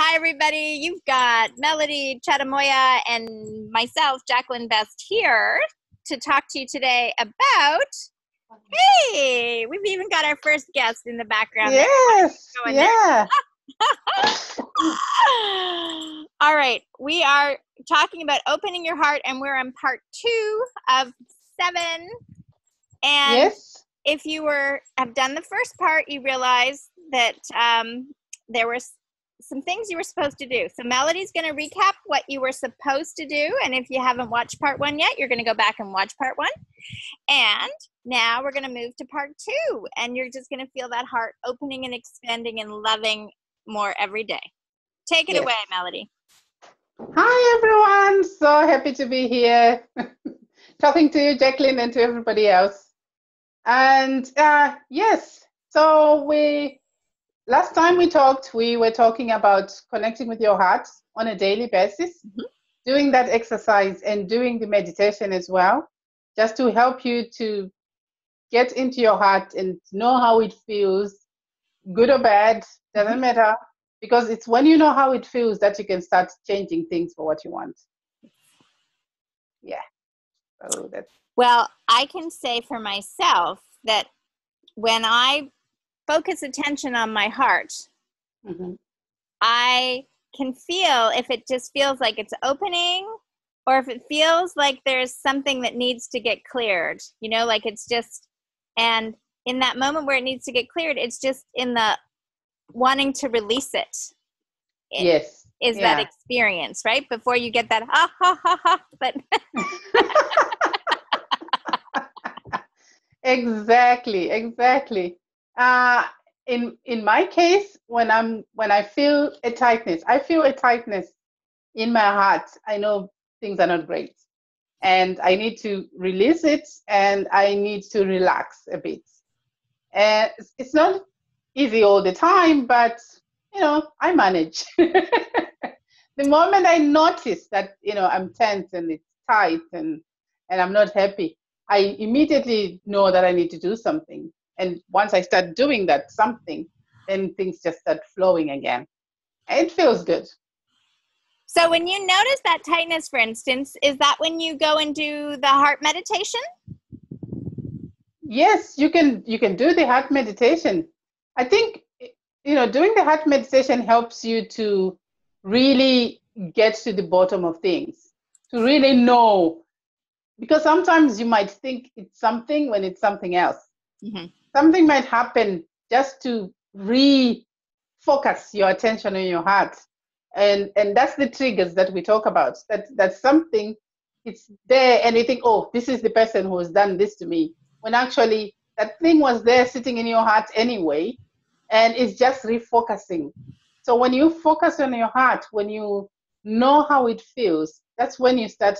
Hi, everybody. You've got Melody Chatamoya and myself, Jacqueline Best, here to talk to you today about, hey, we've even got our first guest in the background. Yes, yeah. All right. We are talking about opening your heart, and we're on part 2 of 7. And Yes. if you have done the first part, you realize that there were some things you were supposed to do. So Melody's going to recap what you were supposed to do. And if you haven't watched part 1 yet, you're going to go back and watch part 1. And now we're going to move to part 2. And you're just going to feel that heart opening and expanding and loving more every day. Take it away, Melody. Hi, everyone. So happy to be here talking to you, Jacqueline, and to everybody else. And yes, so last time we talked, we were talking about connecting with your heart on a daily basis, doing that exercise and doing the meditation as well, just to help you to get into your heart and know how it feels, good or bad, doesn't matter, because it's when you know how it feels that you can start changing things for what you want. Yeah. So that's... Well, I can say for myself that when I focus attention on my heart, I can feel if it just feels like it's opening or if it feels like there's something that needs to get cleared, like it's just, and in that moment where it needs to get cleared, it's just in the wanting to release it. Yes. Is that experience, right? Before you get that, ha, ha, ha, ha, but... Exactly. In my case, when I feel a tightness, in my heart. I know things are not great, and I need to release it, and I need to relax a bit. And it's not easy all the time, but I manage. The moment I notice that I'm tense and it's tight and I'm not happy, I immediately know that I need to do something. And once I start doing that something, then things just start flowing again. It feels good. So when you notice that tightness, for instance, is that when you go and do the heart meditation? Yes, you can do the heart meditation. I think doing the heart meditation helps you to really get to the bottom of things, to really know. Because sometimes you might think it's something when it's something else. Something might happen just to refocus your attention on your heart. And that's the triggers that we talk about. That's something, it's there and you think, oh, this is the person who has done this to me. When actually that thing was there sitting in your heart anyway, and it's just refocusing. So when you focus on your heart, when you know how it feels, that's when you start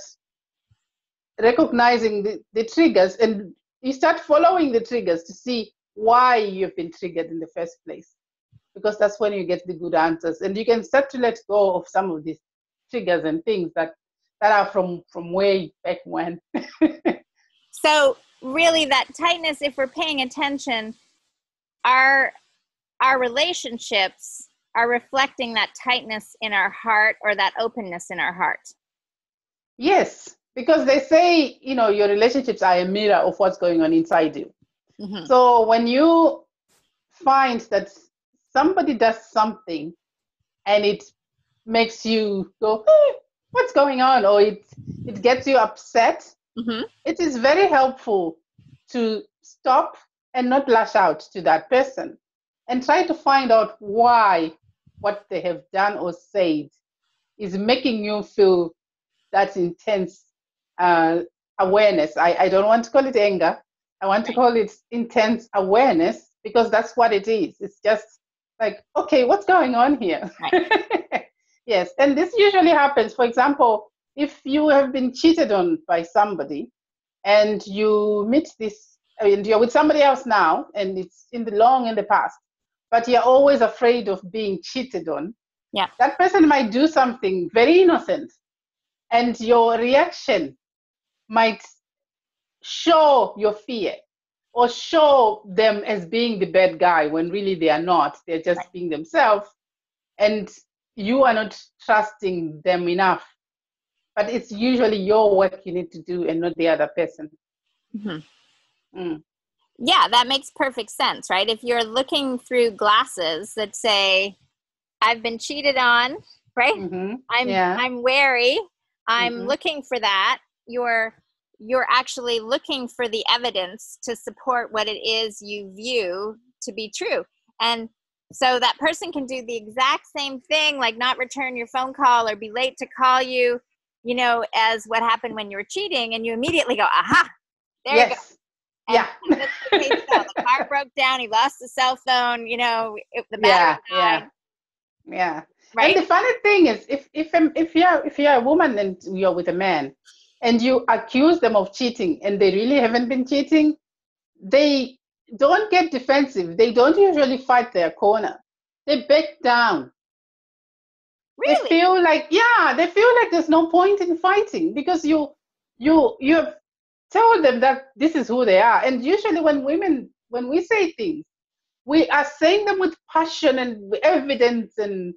recognizing the triggers, and you start following the triggers to see why you've been triggered in the first place, because that's when you get the good answers, and you can start to let go of some of these triggers and things that are from way back when. So really that tightness, if we're paying attention, our relationships are reflecting that tightness in our heart or that openness in our heart. Yes. Because they say, your relationships are a mirror of what's going on inside you. So when you find that somebody does something and it makes you go, hey, what's going on? Or it gets you upset, it is very helpful to stop and not lash out to that person and try to find out why what they have done or said is making you feel that intense awareness. I don't want to call it anger. I want to call it intense awareness, because that's what it is. It's just like, okay, what's going on here? Right. Yes, and this usually happens. For example, if you have been cheated on by somebody and you meet and you're with somebody else now, and it's in the past, but you're always afraid of being cheated on. Yeah. That person might do something very innocent, and your reaction might show your fear or show them as being the bad guy when really they are not. They're just being themselves. And you are not trusting them enough. But it's usually your work you need to do and not the other person. Yeah, that makes perfect sense, right? If you're looking through glasses that say, I've been cheated on, right? I'm wary. I'm looking for that. You're actually looking for the evidence to support what it is you view to be true. And so that person can do the exact same thing, like not return your phone call or be late to call you, you know, as what happened when you were cheating, and you immediately go, aha, there you go. And that's the case now. The car broke down. He lost the cell phone. You know, the battery died. Yeah. Right. And the funny thing is, if you're a woman and you're with a man, and you accuse them of cheating, and they really haven't been cheating, they don't get defensive. They don't usually fight their corner. They back down. Really? They feel like there's no point in fighting, because you have told them that this is who they are. And usually when we say things, we are saying them with passion and evidence and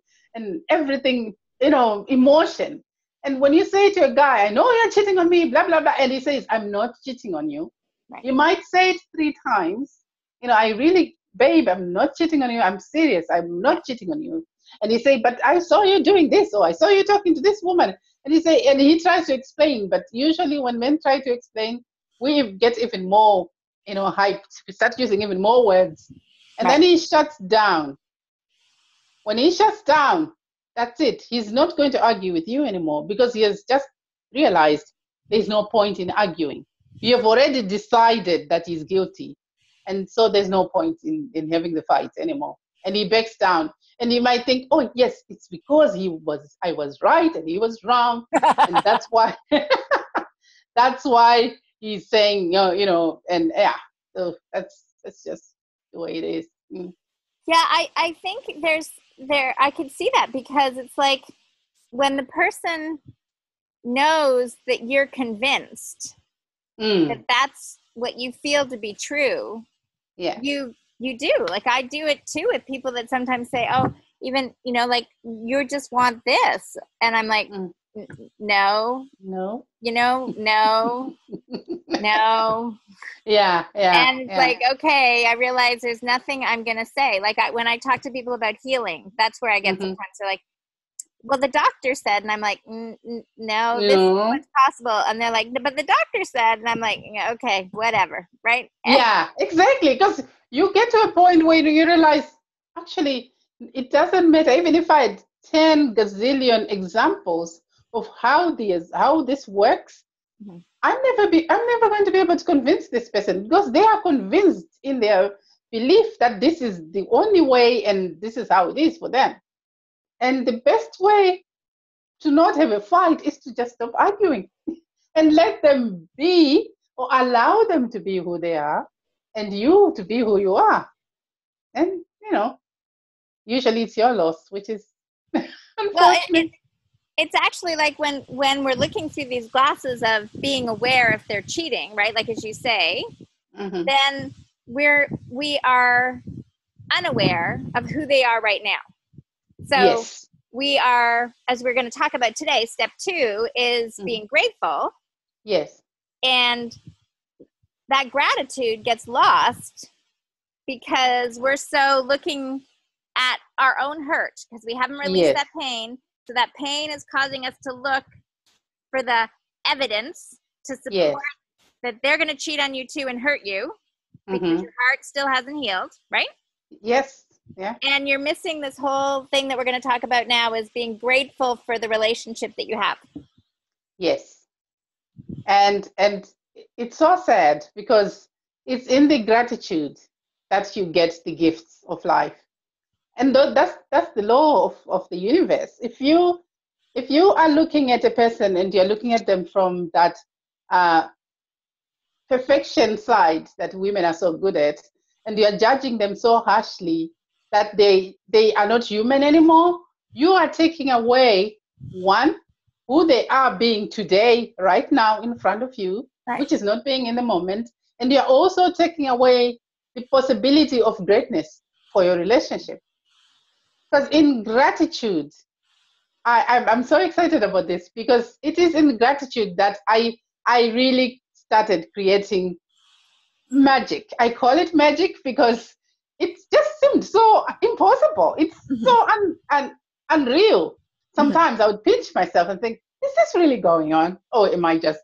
everything, you know, emotion. And when you say to a guy, I know you're cheating on me, blah, blah, blah, and he says, I'm not cheating on you. Right. You might say it 3 times. You know, babe, I'm not cheating on you. I'm serious. I'm not cheating on you. And he say, but I saw you doing this, or I saw you talking to this woman. And he tries to explain. But usually when men try to explain, we get even more, you know, hyped. We start using even more words. And then he shuts down. When he shuts down, that's it. He's not going to argue with you anymore, because he has just realized there's no point in arguing. You have already decided that he's guilty. And so there's no point in having the fight anymore. And he backs down. And you might think, oh, yes, it's because I was right and he was wrong. And that's why he's saying, you know, and yeah, so that's just the way it is. Yeah, I think I could see that, because it's like when the person knows that you're convinced that that's what you feel to be true. Yeah. You do. Like, I do it too with people that sometimes say, oh, even, you know, like, you just want this. And I'm like, no, you know, no. No. Yeah. And it's like, okay, I realize there's nothing I'm going to say. Like, when I talk to people about healing, that's where I get sometimes they're like, well, the doctor said, and I'm like, no, this is what's possible. And they're like, but the doctor said, and I'm like, okay, whatever, right? Yeah, exactly. Because you get to a point where you realize, actually, it doesn't matter. Even if I had 10 gazillion examples of how this works, I'm never going to be able to convince this person, because they are convinced in their belief that this is the only way and this is how it is for them. And the best way to not have a fight is to just stop arguing and let them be, or allow them to be who they are, and you to be who you are. And, you know, usually it's your loss, which is unfortunate. It's actually like when we're looking through these glasses of being aware if they're cheating, right? Like, as you say, then we are unaware of who they are right now. So we are, as we're going to talk about today, step 2 is being grateful. Yes. And that gratitude gets lost because we're so looking at our own hurt, because we haven't released that pain. So that pain is causing us to look for the evidence to support that they're going to cheat on you too and hurt you, because your heart still hasn't healed, right? Yes. Yeah. And you're missing this whole thing that we're going to talk about now, is being grateful for the relationship that you have. Yes. And it's so sad, because it's in the gratitude that you get the gifts of life. And that's the law of the universe. If you are looking at a person and you're looking at them from that perfection side that women are so good at, and you're judging them so harshly that they are not human anymore, you are taking away, one, who they are being today, right now in front of you, which is not being in the moment. And you're also taking away the possibility of greatness for your relationship. Because in gratitude, I'm so excited about this because it is in gratitude that I really started creating magic. I call it magic because it just seemed so impossible. It's so unreal. Sometimes I would pinch myself and think, is this really going on? Or am I just...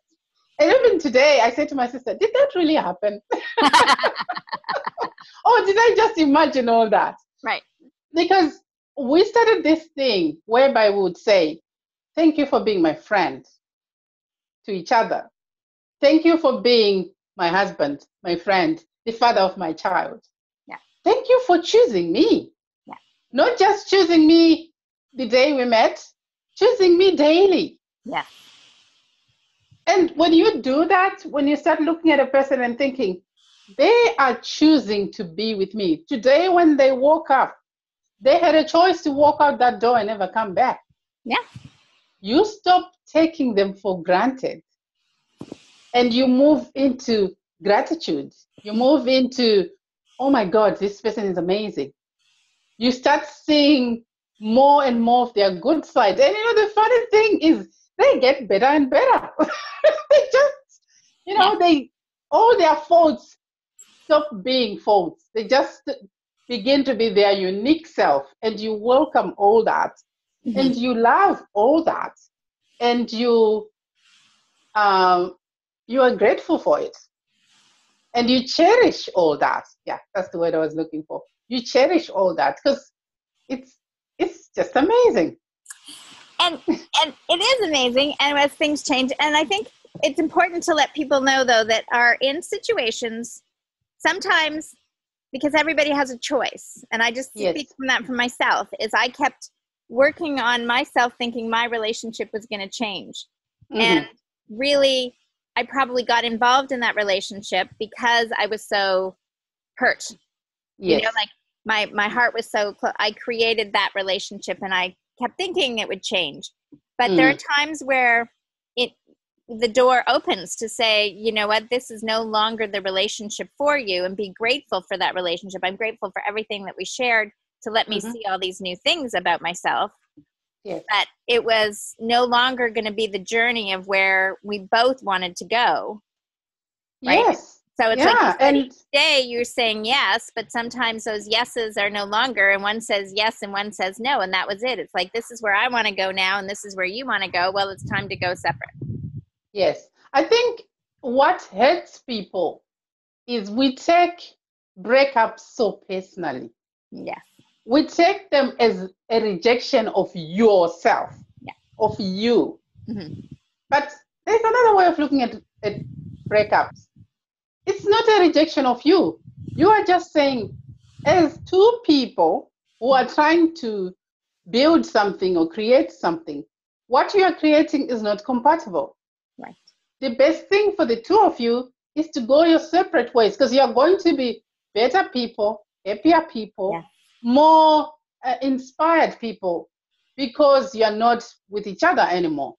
And even today, I say to my sister, did that really happen? Or did I just imagine all that? Right. Because we started this thing whereby we would say, thank you for being my friend to each other. Thank you for being my husband, my friend, the father of my child. Yeah. Thank you for choosing me. Yeah. Not just choosing me the day we met, choosing me daily. Yeah. And when you do that, when you start looking at a person and thinking, they are choosing to be with me. Today, when they woke up, they had a choice to walk out that door and never come back. Yeah. You stop taking them for granted and you move into gratitude. You move into, oh my God, this person is amazing. You start seeing more and more of their good side. And the funny thing is they get better and better. They just, they all their faults stop being faults. They just begin to be their unique self. And you welcome all that. And you love all that. And you are grateful for it. And you cherish all that. Yeah, that's the word I was looking for. You cherish all that because it's just amazing. And it is amazing. And as things change, and I think it's important to let people know, though, that are in situations sometimes, because everybody has a choice. And I just speak from that for myself, is I kept working on myself thinking my relationship was going to change. And really, I probably got involved in that relationship because I was so hurt. Yes. Like my heart was so close. I created that relationship and I kept thinking it would change. But there are times where the door opens to say, you know what, this is no longer the relationship for you, and be grateful for that relationship. I'm grateful for everything that we shared to let me see all these new things about myself. Yes. But it was no longer going to be the journey of where we both wanted to go. Right? Yes. So it's like you said, each day you're saying yes, but sometimes those yeses are no longer, and one says yes and one says no, and that was it. It's like, this is where I want to go now, and this is where you want to go. Well, it's time to go separate. Yes. I think what hurts people is we take breakups so personally. Yeah. We take them as a rejection of yourself, of you. But there's another way of looking at breakups. It's not a rejection of you. You are just saying, as two people who are trying to build something or create something, what you are creating is not compatible. Right. The best thing for the two of you is to go your separate ways, because you're going to be better people, happier people, more inspired people, because you're not with each other anymore.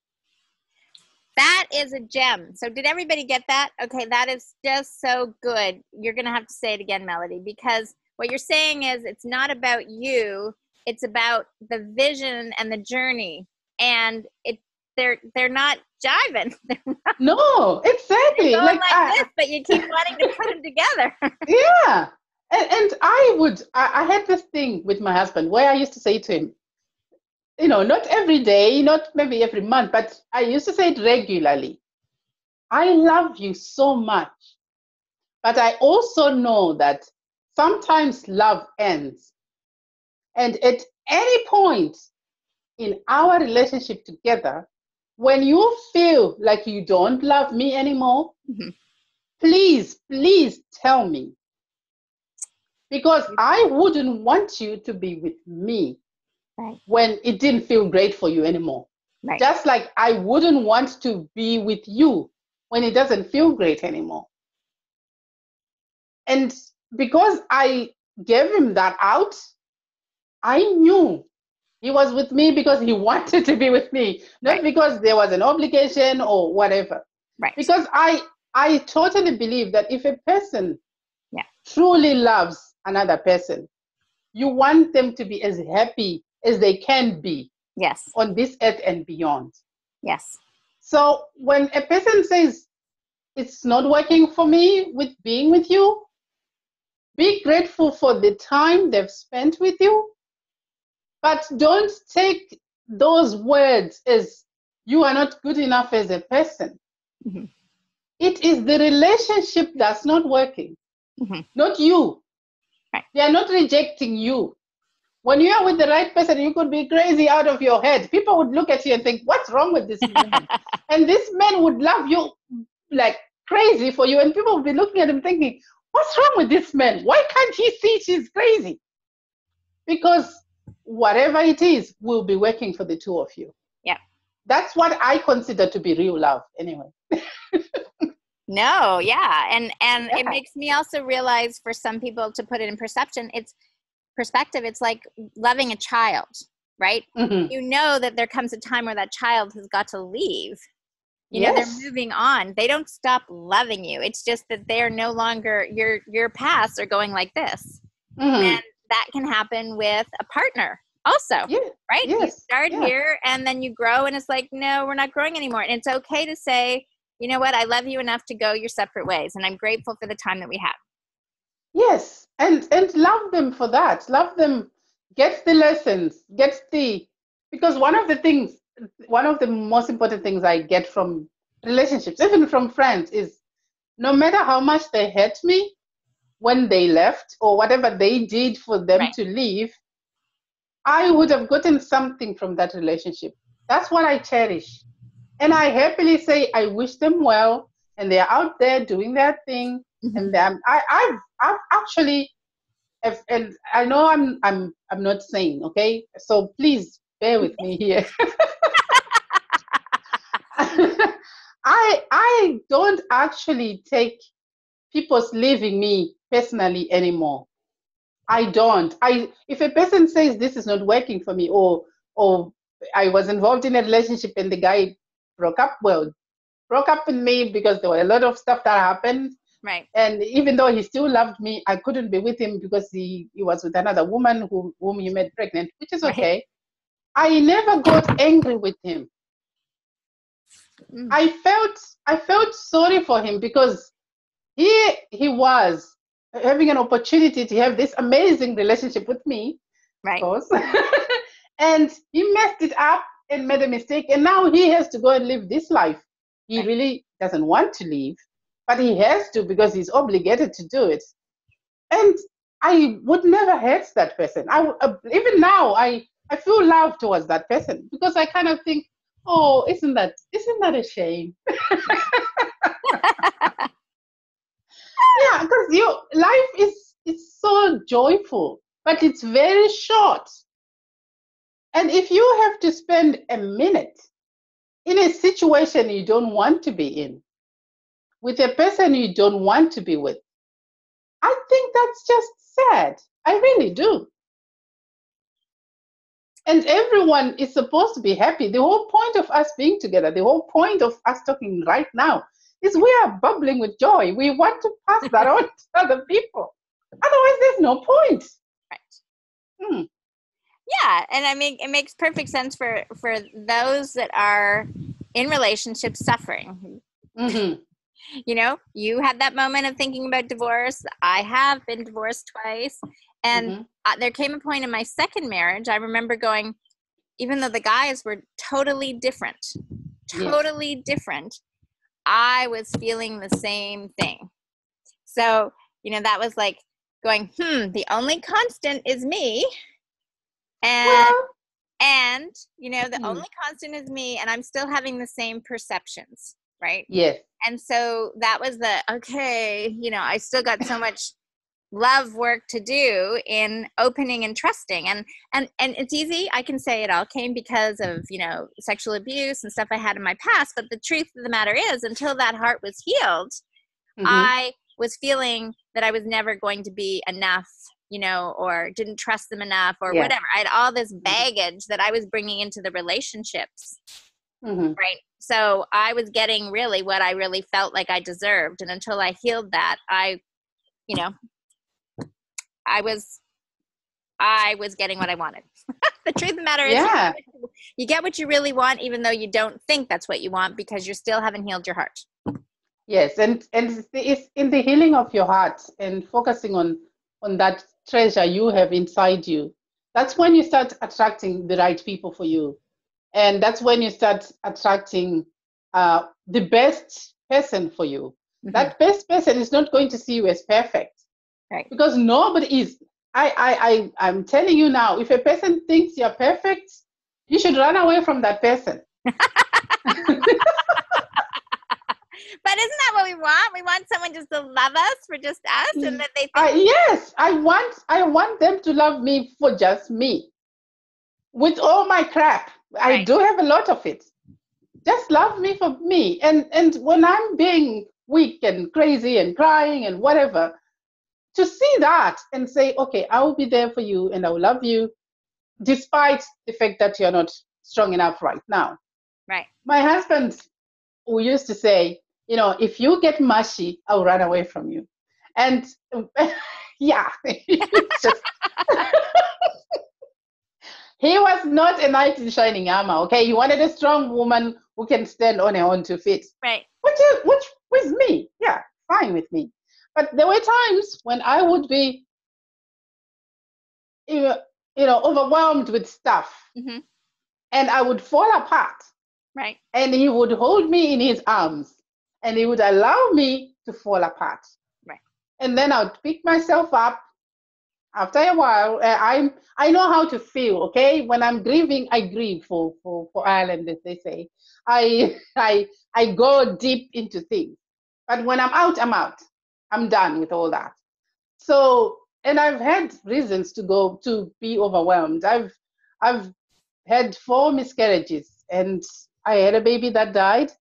That is a gem. So did everybody get that? Okay, that is just so good. You're going to have to say it again, Melody, because what you're saying is it's not about you. It's about the vision and the journey. And they're not jiving. No, exactly. They're going like this, but you keep wanting to put them together. Yeah. And I had this thing with my husband where I used to say to him, not every day, not maybe every month, but I used to say it regularly. I love you so much. But I also know that sometimes love ends. And at any point in our relationship together, when you feel like you don't love me anymore, please tell me. Because I wouldn't want you to be with me when it didn't feel great for you anymore. Right. Just like I wouldn't want to be with you when it doesn't feel great anymore. And because I gave him that out, I knew he was with me because he wanted to be with me, not because there was an obligation or whatever. Right. Because I totally believe that if a person truly loves another person, you want them to be as happy as they can be. Yes. on this earth and beyond. Yes. So when a person says, it's not working for me with being with you, be grateful for the time they've spent with you, but don't take those words as you are not good enough as a person. Mm-hmm. It is the relationship that's not working, not you. Right. They are not rejecting you. When you are with the right person, you could be crazy out of your head. People would look at you and think, what's wrong with this woman? And this man would love you like crazy for you. And people would be looking at him thinking, what's wrong with this man? Why can't he see she's crazy? Because whatever it is will be working for the two of you. Yeah. That's what I consider to be real love anyway. No, yeah. And it makes me also realize, for some people, to put it in perspective, it's like loving a child, right? Mm-hmm. You know that there comes a time where that child has got to leave. You know, they're moving on. They don't stop loving you. It's just that they're no longer, your paths are going like this. Mm-hmm. And that can happen with a partner also, right? Yes. You start here and then you grow, and it's like, no, we're not growing anymore. And it's okay to say, you know what, I love you enough to go your separate ways, and I'm grateful for the time that we have. Yes, and love them for that. Love them, get the lessons, because one of the most important things I get from relationships, even from friends, is no matter how much they hurt me when they left or whatever they did for them to leave, I would have gotten something from that relationship. That's what I cherish. And I happily say I wish them well, and they're out there doing their thing. And I've actually, and I know I'm not sane, okay? So please bear with me here. I don't actually take people's leaving me personally anymore. I don't. If a person says this is not working for me, or I was involved in a relationship and the guy broke up with me because there were a lot of stuff that happened. Right. And even though he still loved me, I couldn't be with him because he was with another woman whom he made pregnant, which is okay. Right. I never got angry with him. I felt sorry for him because he was having an opportunity to have this amazing relationship with me, right? Of course. And he messed it up and made a mistake, and now he has to go and live this life. He really doesn't want to leave, but he has to because he's obligated to do it. And I would never hate that person. Even now, I feel love towards that person because I kind of think, oh, isn't that a shame? Yeah, because life is so joyful, but it's very short. And if you have to spend a minute in a situation you don't want to be in, with a person you don't want to be with, I think that's just sad. I really do. And everyone is supposed to be happy. The whole point of us being together, the whole point of us talking right now is we are bubbling with joy. We want to pass that on to other people. Otherwise, there's no point. Right. Yeah, and I mean, it makes perfect sense for those that are in relationships suffering. Mm-hmm. You know, you had that moment of thinking about divorce. I have been divorced twice. And there came a point in my second marriage, I remember going, even though the guys were totally different, I was feeling the same thing. So, you know, that was like going, the only constant is me. And you know, the only constant is me, and I'm still having the same perceptions, right? Yes. And so that was okay, you know, I still got so much love work to do in opening and trusting. And it's easy. I can say it all came because of, you know, sexual abuse and stuff I had in my past. But the truth of the matter is, until that heart was healed, I was feeling that I was never going to be enough, you know, or didn't trust them enough or whatever. I had all this baggage that I was bringing into the relationships, right? So I was getting really what I really felt like I deserved. And until I healed that, I was getting what I wanted. The truth of the matter is, you get what you really want, even though you don't think that's what you want, because you still haven't healed your heart. Yes, and it's in the healing of your heart and focusing on that treasure you have inside you. That's when you start attracting the right people for you, and that's when you start attracting the best person for you. Mm-hmm. That best person is not going to see you as perfect, right? Because nobody is. I'm telling you now, if a person thinks you're perfect, you should run away from that person. But isn't that what we want? We want someone just to love us for just us, and that they think. Yes, I want them to love me for just me, with all my crap. Right. I do have a lot of it. Just love me for me, and when I'm being weak and crazy and crying and whatever, to see that and say, okay, I will be there for you and I will love you, despite the fact that you're not strong enough right now. Right. My husband, who used to say, if you get mushy, I'll run away from you. And yeah, it's just he was not a knight in shining armor, okay? He wanted a strong woman who can stand on her own 2 feet. Right. Which with me, yeah, fine with me. But there were times when I would be, overwhelmed with stuff, mm-hmm. and I would fall apart. Right. And he would hold me in his arms, and he would allow me to fall apart. Right. And then I would pick myself up. After a while, I know how to feel. Okay, when I'm grieving, I grieve for Ireland, as they say. I go deep into things. But when I'm out, I'm out. I'm done with all that. So, and I've had reasons to be overwhelmed. I've had 4 miscarriages, and I had a baby that died.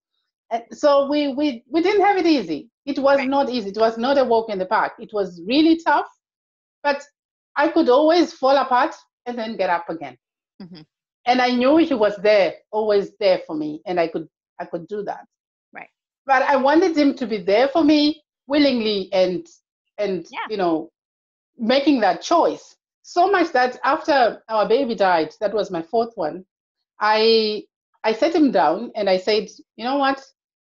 And so we didn't have it easy. It was right. Not easy. It was not a walk in the park. It was really tough, but I could always fall apart and then get up again. Mm-hmm. And I knew he was there, always there for me, and I could do that. Right. But I wanted him to be there for me willingly and yeah. Making that choice. So much that after our baby died, that was my 4th one, I sat him down and I said, you know what?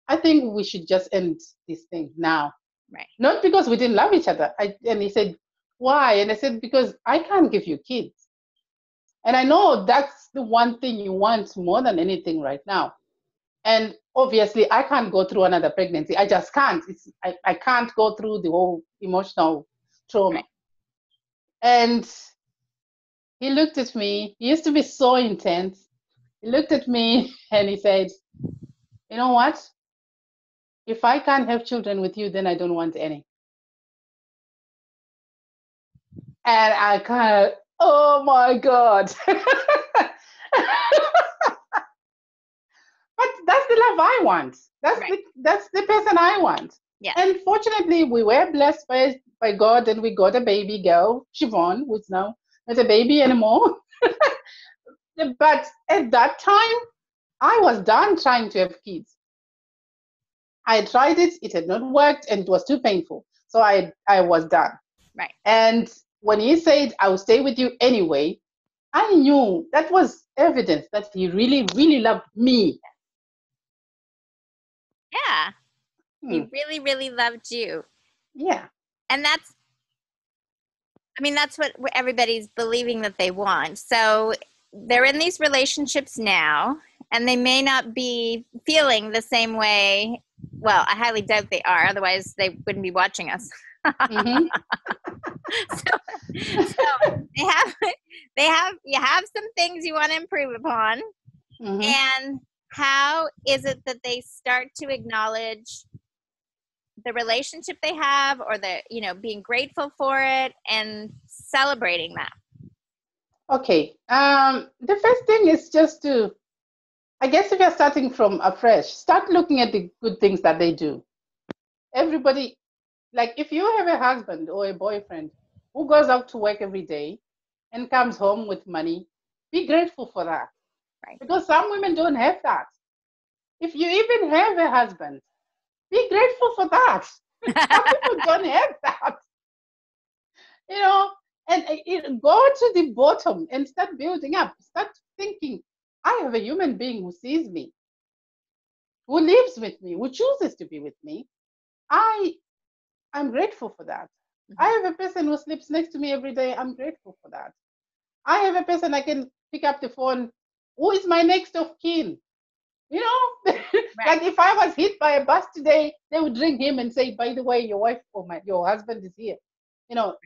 I think we should just end this thing now. Right. Not because we didn't love each other. And he said, why? And I said, because I can't give you kids. And I know that's the one thing you want more than anything right now. And obviously, I can't go through another pregnancy. I just can't. I can't go through the whole emotional trauma. Right. And he looked at me. He used to be so intense. He looked at me and he said, you know what? If I can't have children with you, then I don't want any. And I kind of, oh my God. But that's the love I want. That's right. That's the person I want. Yeah. And fortunately, we were blessed by God, and we got a baby girl, Siobhan, who's now not a baby anymore. But at that time, I was done trying to have kids. I tried it, it had not worked, and it was too painful. So I was done. Right. And when he said, I will stay with you anyway, I knew that was evidence that he really, really loved me. Yeah. He really, really loved you. Yeah. And that's what everybody's believing that they want. So they're in these relationships now, and they may not be feeling the same way. Well, I highly doubt they are. Otherwise, they wouldn't be watching us. Mm-hmm. so you have some things you want to improve upon. Mm-hmm. And how is it that they start to acknowledge the relationship they have, or being grateful for it and celebrating that? Okay. The first thing is just to, I guess if you're starting from afresh, start looking at the good things that they do. Everybody, like if you have a husband or a boyfriend who goes out to work every day and comes home with money, be grateful for that. Right. Because some women don't have that. If you even have a husband, be grateful for that. Some people don't have that. And go to the bottom and start building up. Start thinking, I have a human being who sees me, who lives with me, who chooses to be with me. I'm grateful for that. I have a person who sleeps next to me every day. I'm grateful for that. I have a person I can pick up the phone, who is my next of kin. You know, like if I was hit by a bus today, they would ring him and say, by the way, your wife or your husband is here. You know,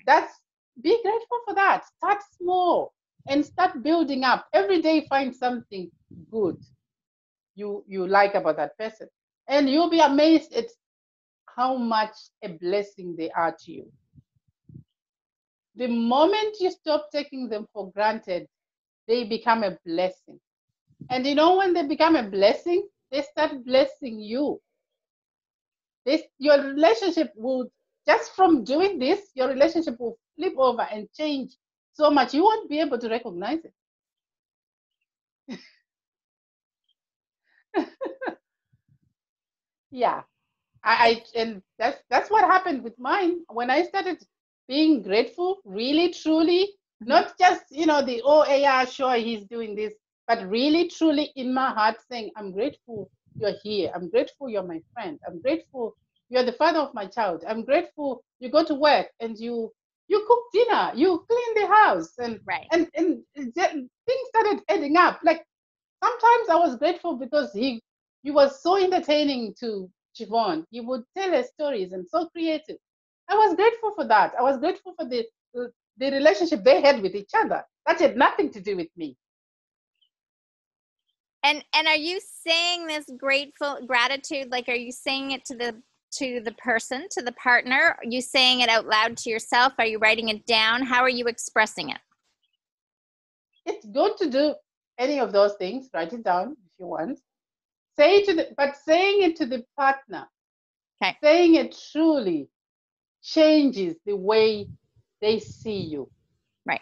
be grateful for that. Start small and start building up. Every day find something good you like about that person. And you'll be amazed at how much a blessing they are to you. The moment you stop taking them for granted, they become a blessing. And you know, when they become a blessing, they start blessing you. Your relationship will, just from doing this, your relationship will flip over and change so much you won't be able to recognize it. Yeah. And that's what happened with mine when I started being grateful, really, truly, not just, oh yeah, sure, he's doing this, but really, truly in my heart saying, I'm grateful you're here. I'm grateful you're my friend. I'm grateful you're the father of my child. I'm grateful you go to work and you cook dinner, you clean the house, and things started adding up. Like sometimes I was grateful because he was so entertaining to Siobhan. He would tell her stories and so creative. I was grateful for that. I was grateful for the relationship they had with each other. That had nothing to do with me. And are you saying this gratitude, like, are you saying it to the person, to the partner? Are you saying it out loud to yourself? Are you writing it down? How are you expressing it? It's good to do any of those things. Write it down if you want. Saying it to the partner. Okay. Saying it truly changes the way they see you. Right.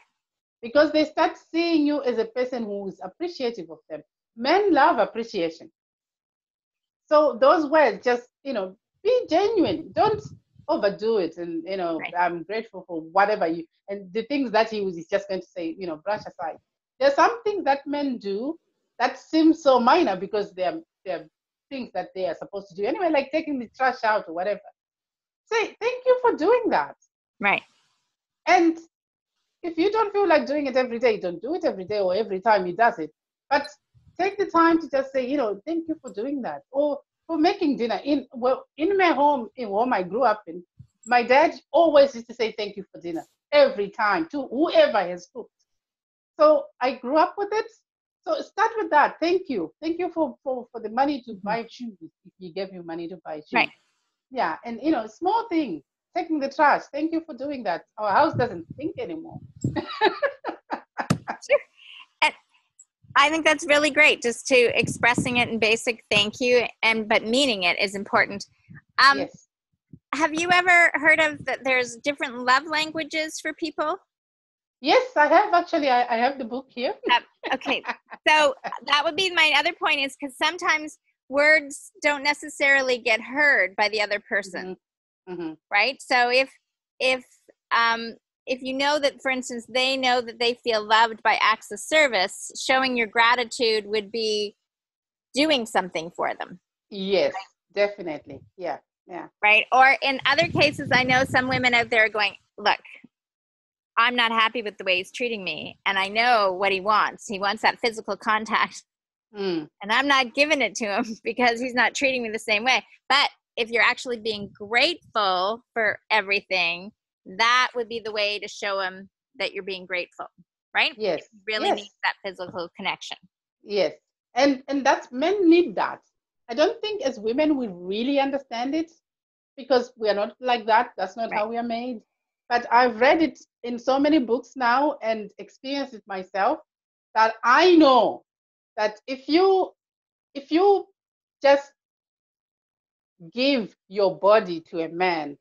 Because they start seeing you as a person who is appreciative of them. Men love appreciation. So those words, just, be genuine. Don't overdo it. And, right. I'm grateful for whatever and the things that he was just going to say, brush aside. There's some things that men do that seem so minor because they're things that they are supposed to do anyway, like taking the trash out or whatever. Say, thank you for doing that. Right. And if you don't feel like doing it every day, don't do it every day or every time he does it. But take the time to just say, thank you for doing that. Or for making dinner. In my home, in home I grew up in, my dad always used to say thank you for dinner every time to whoever has cooked. So I grew up with it. So start with that. Thank you. Thank you for the money to buy shoes, if he gave you money to buy shoes. Right. Yeah. And, small things. Taking the trash. Thank you for doing that. Our house doesn't stink anymore. Sure. And I think that's really great. Just to expressing it in basic thank you, but meaning it is important. Yes. Have you ever heard of that? There's different love languages for people. Yes, I have actually. I have the book here. Okay, so that would be my other point, is because sometimes words don't necessarily get heard by the other person, right? So if you know that, for instance, they know that they feel loved by acts of service, showing your gratitude would be doing something for them. Yes, right? Definitely. Yeah. Right. Or in other cases, I know some women out there going, look, I'm not happy with the way he's treating me. And I know what he wants. He wants that physical contact. And I'm not giving it to him because he's not treating me the same way. But if you're actually being grateful for everything, that would be the way to show him that you're being grateful, right? Yes. If you really need that physical connection. Yes. And that's, men need that. I don't think as women we really understand it because we are not like that. That's not how we are made. But I've read it in so many books now and experienced it myself that I know that if you just give your body to a man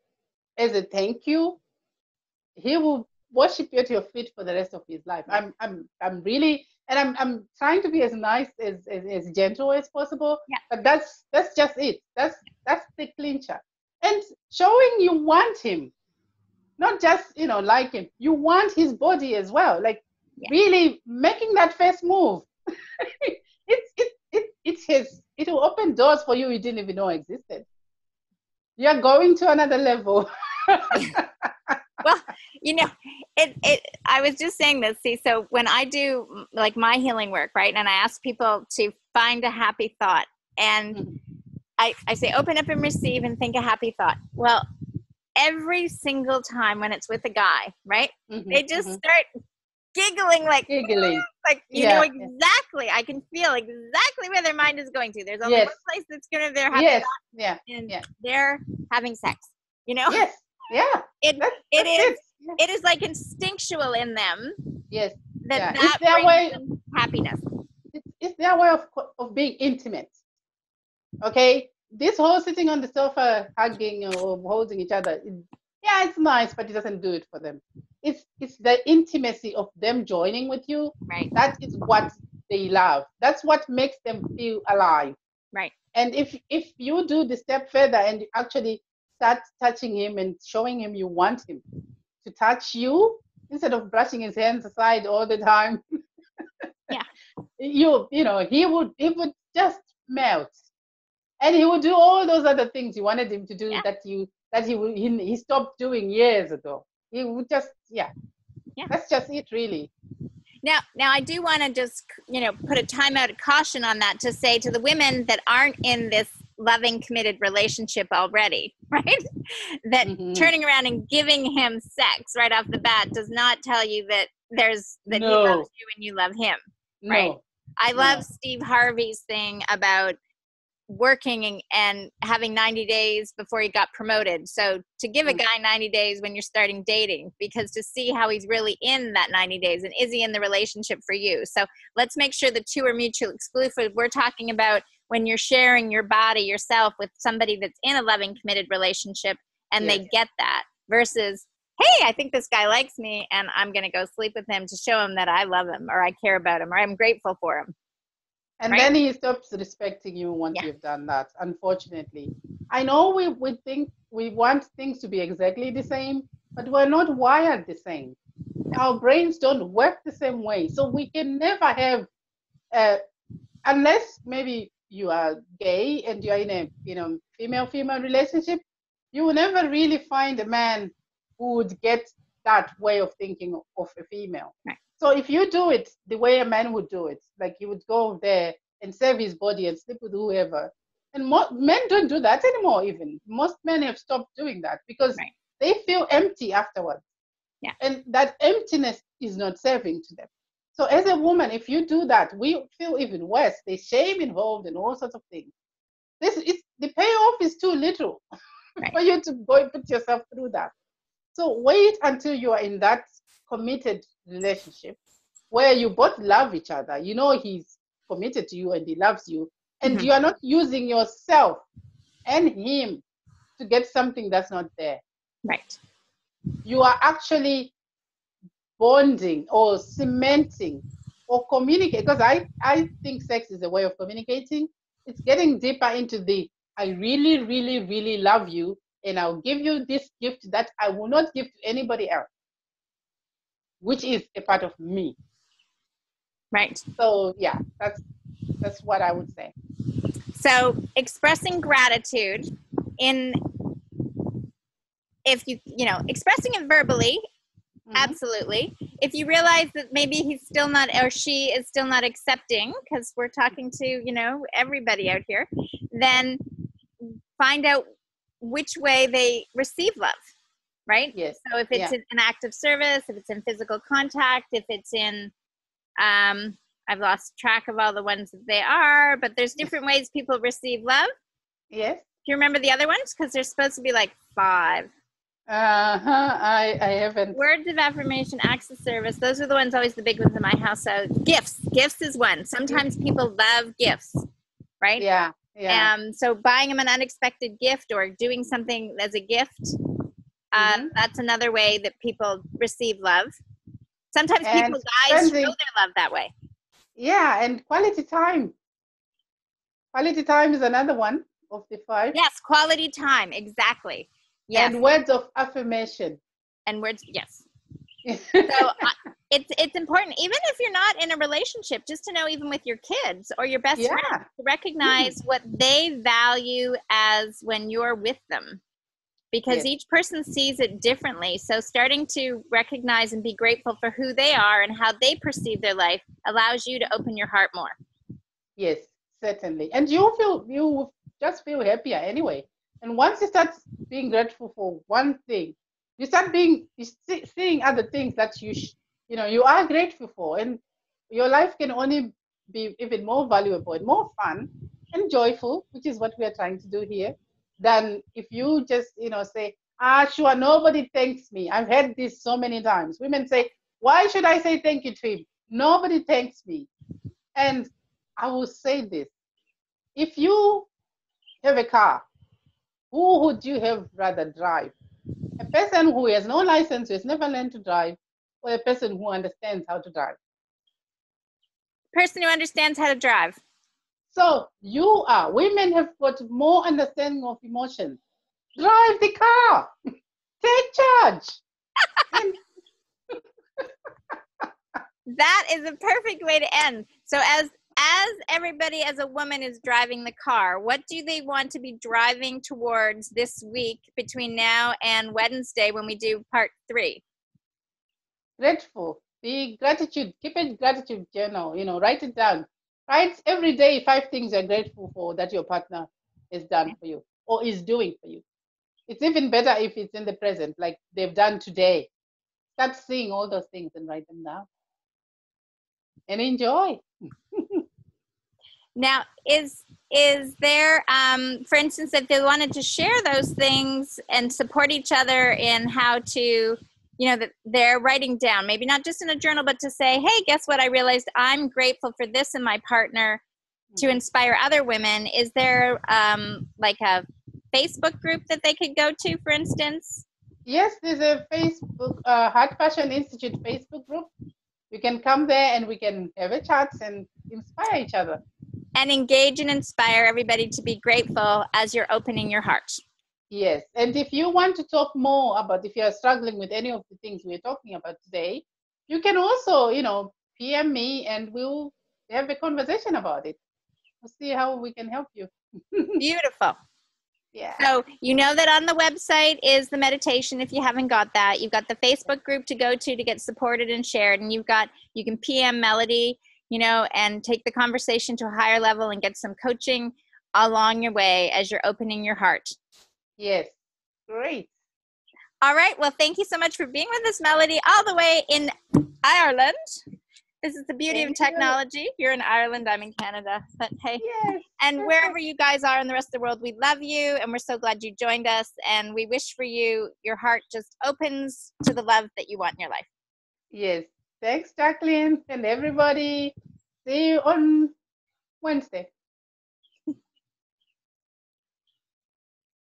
as a thank you, he will worship you at your feet for the rest of his life. I'm really, and I'm trying to be as nice, as gentle as possible. Yeah. But that's just it. That's the clincher. And showing you want him, not just like him. You want his body as well. Like really making that first move. it will open doors for you didn't even know existed. You're going to another level. Well, I was just saying this. See, so when I do like my healing work, right, and I ask people to find a happy thought, and I say open up and receive and think a happy thought. Well, every single time when it's with a guy, right, they just start giggling like yeah, exactly. I can feel exactly where their mind is going to. There's only one place that's going to their happy thought, and they're having sex. Yes. Yeah. It is like instinctual in them. Yes. That it's their brings way them happiness. It's their way of being intimate. Okay. This whole sitting on the sofa, hugging or holding each other, it's nice, but it doesn't do it for them. It's the intimacy of them joining with you. Right. That is what they love. That's what makes them feel alive. Right. And if you do the step further and you actually start touching him and showing him you want him to touch you instead of brushing his hands aside all the time, he would just melt. And he would do all those other things you wanted him to do that he stopped doing years ago. He would just that's just it, really. Now I do want to just put a timeout of caution on that to say to the women that aren't in this loving, committed relationship already, right? That turning around and giving him sex right off the bat does not tell you that he loves you and you love him, right? I love Steve Harvey's thing about working and having 90 days before he got promoted. So to give a guy 90 days when you're starting dating, because to see how he's really in that 90 days and is he in the relationship for you. So let's make sure the two are mutually exclusive. We're talking about when you're sharing your body, yourself with somebody that's in a loving, committed relationship and they get that versus, hey, I think this guy likes me and I'm going to go sleep with him to show him that I love him or I care about him or I'm grateful for him. And then he stops respecting you once you've done that, unfortunately. I know we think we want things to be exactly the same, but we're not wired the same. Our brains don't work the same way. So we can never have, unless maybe you are gay and you're in a female-female relationship, you will never really find a man who would get that way of thinking of a female. Right. So if you do it the way a man would do it, like he would go there and save his body and sleep with whoever, and men don't do that anymore. Even most men have stopped doing that because they feel empty afterwards. Yeah. And that emptiness is not serving to them. So as a woman, if you do that, we feel even worse. There's shame involved and all sorts of things. The payoff is too little for you to go and put yourself through that. So wait until you are in that committed relationship where you both love each other. You know he's committed to you and he loves you. And you are not using yourself and him to get something that's not there. Right. You are actually bonding or cementing or communicating, because I think sex is a way of communicating. It's getting deeper into I really, really, really love you and I'll give you this gift that I will not give to anybody else, which is a part of me. Right. So yeah, that's what I would say. So expressing gratitude expressing it verbally, absolutely. If you realize that maybe he's still not, or she is still not accepting, because we're talking to, everybody out here, then find out which way they receive love, right? Yes. So if it's an act of service, if it's in physical contact, if it's in, I've lost track of all the ones that they are, but there's different ways people receive love. Yes. Do you remember the other ones? Because there's supposed to be like 5. I haven't. Words of affirmation, acts of service. Those are the ones, always the big ones in my house. So gifts is one. Sometimes people love gifts, right? Yeah. So buying them an unexpected gift or doing something as a gift, that's another way that people receive love. Sometimes guys show their love that way. Yeah, and quality time. Quality time is another one of the 5. Yes, quality time, exactly. Yes. And words of affirmation. And words, yes. So it's important, even if you're not in a relationship, just to know, even with your kids or your best friend, to recognize what they value as when you're with them, because each person sees it differently. So starting to recognize and be grateful for who they are and how they perceive their life allows you to open your heart more. Yes, certainly. And you just feel happier anyway. And once you start being grateful for one thing, you start seeing other things that you are grateful for, and your life can only be even more valuable and more fun and joyful, which is what we are trying to do here, than if you just say, sure, nobody thanks me. I've heard this so many times. Women say, why should I say thank you to him? Nobody thanks me. And I will say this: if you have a car, who would you have rather drive? A person who has no license, who has never learned to drive, or a person who understands how to drive? Person who understands how to drive. So women have got more understanding of emotions. Drive the car. Take charge. That is a perfect way to end. So as everybody, as a woman, is driving the car, what do they want to be driving towards this week between now and Wednesday when we do part 3? Grateful. The gratitude. Keep a gratitude journal. Write it down. Write every day 5 things you're grateful for that your partner has done for you or is doing for you. It's even better if it's in the present, like they've done today. Start seeing all those things and write them down. And enjoy. Now, is there, for instance, if they wanted to share those things and support each other in how to, that they're writing down, maybe not just in a journal, but to say, hey, guess what? I realized I'm grateful for this in my partner, to inspire other women. Is there like a Facebook group that they could go to, for instance? Yes, there's a Facebook, Heart Passion Institute Facebook group. You can come there and we can have a chat and inspire each other. And engage and inspire everybody to be grateful as you're opening your heart. Yes. And if you want to talk more about, if you're struggling with any of the things we're talking about today, you can also, PM me and we'll have a conversation about it. We'll see how we can help you. Beautiful. Yeah. So that on the website is the meditation. If you haven't got that, you've got the Facebook group to go to get supported and shared. And you can PM Melody, and take the conversation to a higher level and get some coaching along your way as you're opening your heart. Yes. Great. All right. Well, thank you so much for being with us, Melody, all the way in Ireland. This is the beauty of technology. You're in Ireland, I'm in Canada. But hey, yes, and wherever you guys are in the rest of the world, we love you and we're so glad you joined us. And we wish for you, your heart just opens to the love that you want in your life. Yes. Thanks, Jacqueline, and everybody. See you on Wednesday.